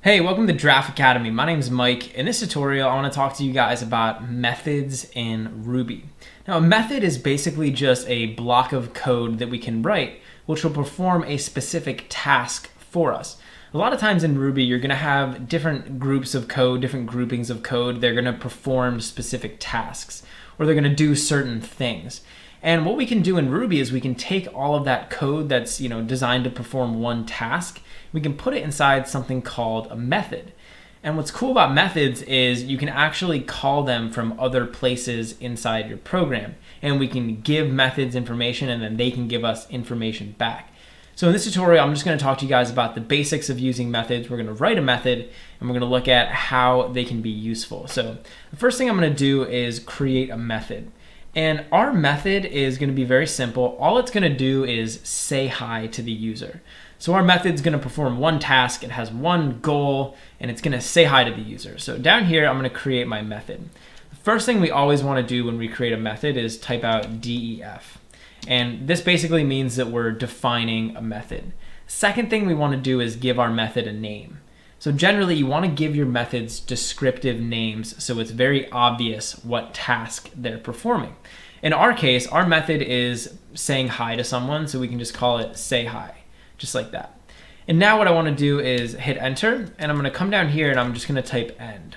Hey, welcome to Draft Academy. My name is Mike. In this tutorial, I want to talk to you guys about methods in Ruby. Now, a method is basically just a block of code that we can write, which will perform a specific task for us. A lot of times in Ruby, you're going to have different groups of code, different groupings of code. They're going to perform specific tasks, or they're going to do certain things. And what we can do in Ruby is we can take all of that code that's designed to perform one task. We can put it inside something called a method. And what's cool about methods is you can actually call them from other places inside your program. And we can give methods information and then they can give us information back. So in this tutorial, I'm just going to talk to you guys about the basics of using methods. We're going to write a method and we're going to look at how they can be useful. So the first thing I'm going to do is create a method. And our method is going to be very simple. All it's going to do is say hi to the user. So our method is going to perform one task. It has one goal, and it's going to say hi to the user. So down here, I'm going to create my method. The first thing we always want to do when we create a method is type out def. And this basically means that we're defining a method. Second thing we want to do is give our method a name. So generally, you want to give your methods descriptive names so it's very obvious what task they're performing. In our case, our method is saying hi to someone, so we can just call it say hi, just like that. And now what I want to do is hit enter, and I'm going to come down here and I'm just going to type end.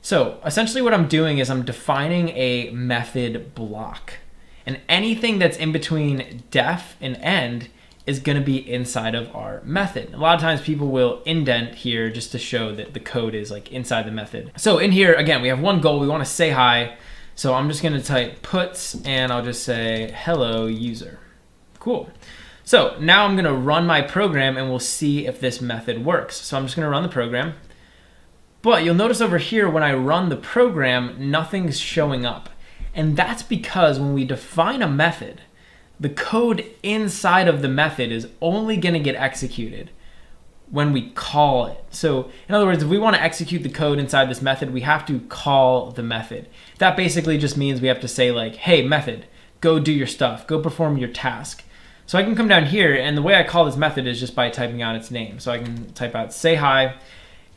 So essentially what I'm doing is I'm defining a method block. And anything that's in between def and end is going to be inside of our method. A lot of times people will indent here just to show that the code is like inside the method. So in here, again, we have one goal. We want to say hi. So I'm just going to type puts and I'll just say hello user. Cool. So now I'm going to run my program and we'll see if this method works. So I'm just going to run the program. But you'll notice over here when I run the program, nothing's showing up. And that's because when we define a method, the code inside of the method is only going to get executed when we call it. So in other words, if we want to execute the code inside this method, we have to call the method. That basically just means we have to say like, hey method, go do your stuff, go perform your task. So I can come down here and the way I call this method is just by typing out its name. So I can type out say hi,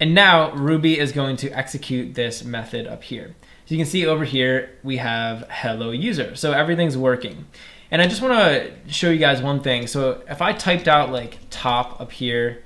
and now Ruby is going to execute this method up here. So you can see over here we have hello user. So everything's working. And I just want to show you guys one thing. So if I typed out like top up here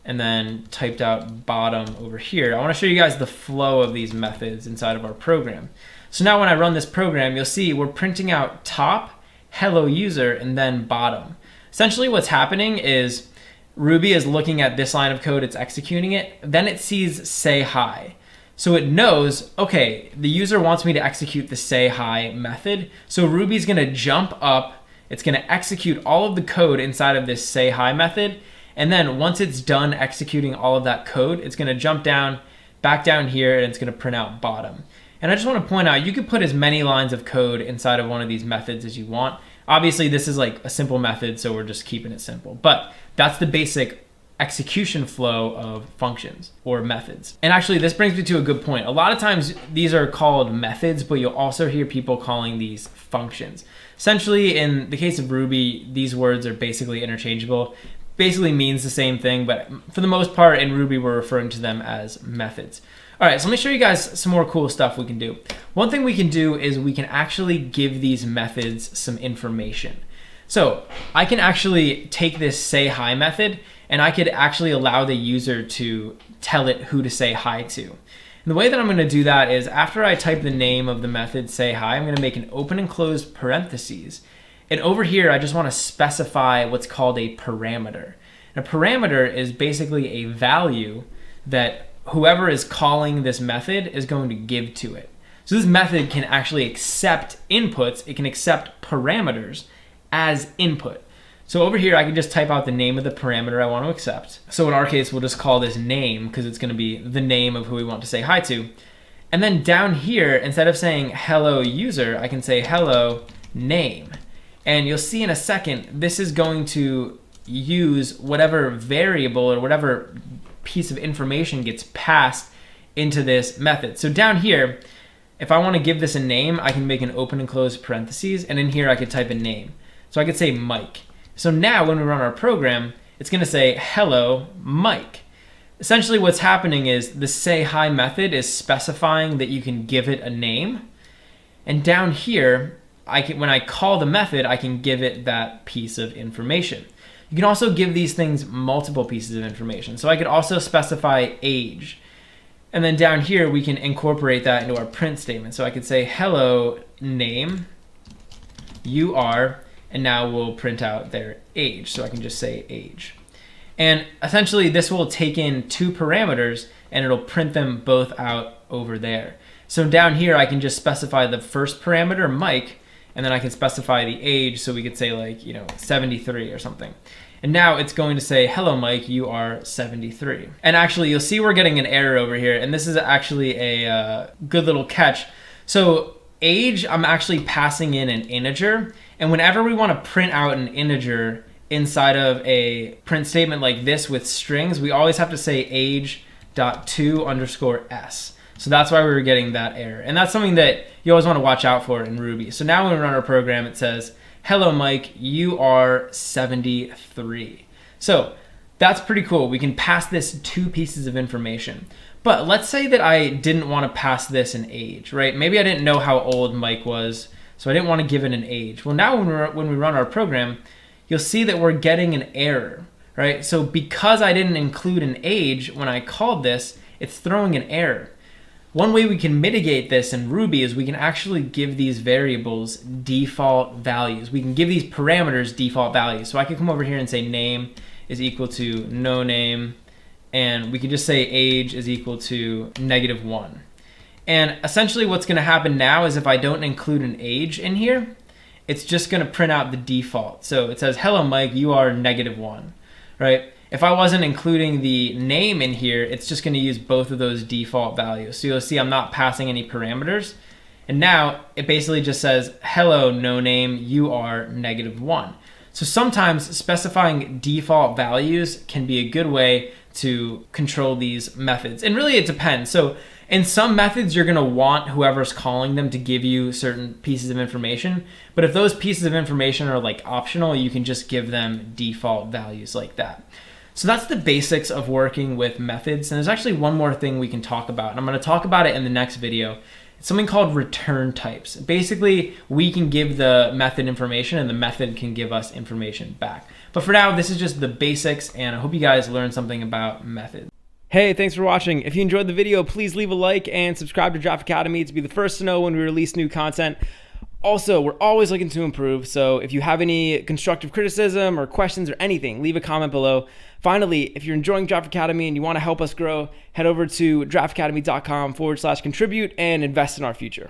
and then typed out bottom over here, I want to show you guys the flow of these methods inside of our program. So now when I run this program, you'll see we're printing out top, hello user, and then bottom. Essentially what's happening is Ruby is looking at this line of code, it's executing it, then it sees say hi. So it knows, okay, the user wants me to execute the say hi method. So Ruby's going to jump up. It's going to execute all of the code inside of this say hi method. And then once it's done executing all of that code, it's going to jump down, back down here, and it's going to print out bottom. And I just want to point out, you could put as many lines of code inside of one of these methods as you want. Obviously, this is like a simple method, so we're just keeping it simple. But that's the basic execution flow of functions or methods. And actually this brings me to a good point. A lot of times these are called methods, but you'll also hear people calling these functions. Essentially in the case of Ruby, these words are basically interchangeable. Basically means the same thing, but for the most part in Ruby we're referring to them as methods. All right, so let me show you guys some more cool stuff we can do. One thing we can do is we can actually give these methods some information. So I can actually take this say hi method and I could actually allow the user to tell it who to say hi to. And the way that I'm going to do that is after I type the name of the method say hi, I'm going to make an open and close parentheses. And over here, I just want to specify what's called a parameter. And a parameter is basically a value that whoever is calling this method is going to give to it. So this method can actually accept inputs. It can accept parameters as input. So over here, I can just type out the name of the parameter I want to accept. So in our case, we'll just call this name because it's going to be the name of who we want to say hi to. And then down here, instead of saying hello user, I can say hello name. And you'll see in a second, this is going to use whatever variable or whatever piece of information gets passed into this method. So down here, if I want to give this a name, I can make an open and close parentheses. And in here, I could type a name. So I could say Mike. So now when we run our program, it's going to say hello Mike. essentially what's happening is the say hi method is specifying that you can give it a name. And down here, when I call the method, I can give it that piece of information. You can also give these things multiple pieces of information. So I could also specify age. And then down here, we can incorporate that into our print statement. So I could say, hello, name, you are, and now we'll print out their age. So I can just say age. And essentially, this will take in 2 parameters, and it'll print them both out over there. So down here, I can just specify the first parameter, Mike, and then I can specify the age. So we could say 73 or something. And now it's going to say, hello, Mike, you are 73. And actually, you'll see we're getting an error over here. And this is actually a good little catch. So age, I'm actually passing in an integer. And whenever we want to print out an integer inside of a print statement like this with strings, we always have to say age.to_s. So that's why we were getting that error. And that's something that you always want to watch out for in Ruby. So now when we run our program, it says, hello, Mike, you are 73. So that's pretty cool. We can pass this 2 pieces of information. But let's say that I didn't want to pass this an age, right? Maybe I didn't know how old Mike was, so I didn't want to give it an age. Well, now when we run our program, you'll see that we're getting an error, right? So because I didn't include an age when I called this, it's throwing an error. One way we can mitigate this in Ruby is we can actually give these variables default values. We can give these parameters default values. So I can come over here and say name is equal to no name, and we can just say age is equal to -1. And essentially what's going to happen now is if I don't include an age in here, it's just going to print out the default. So it says, hello, Mike, you are -1, right? If I wasn't including the name in here, it's just going to use both of those default values. So you'll see I'm not passing any parameters. And now it basically just says, hello, no name, you are -1. So sometimes specifying default values can be a good way to control these methods. And really it depends. So in some methods, you're going to want whoever's calling them to give you certain pieces of information. But if those pieces of information are optional, you can just give them default values like that. So that's the basics of working with methods. And there's actually one more thing we can talk about. And I'm going to talk about it in the next video. It's something called return types. Basically, we can give the method information and the method can give us information back. But for now, this is just the basics, and I hope you guys learned something about methods. Hey, thanks for watching. If you enjoyed the video, please leave a like and subscribe to Draft Academy to be the first to know when we release new content. Also, we're always looking to improve, so if you have any constructive criticism or questions or anything, leave a comment below. Finally, if you're enjoying Draft Academy and you want to help us grow, head over to draftacademy.com/contribute and invest in our future.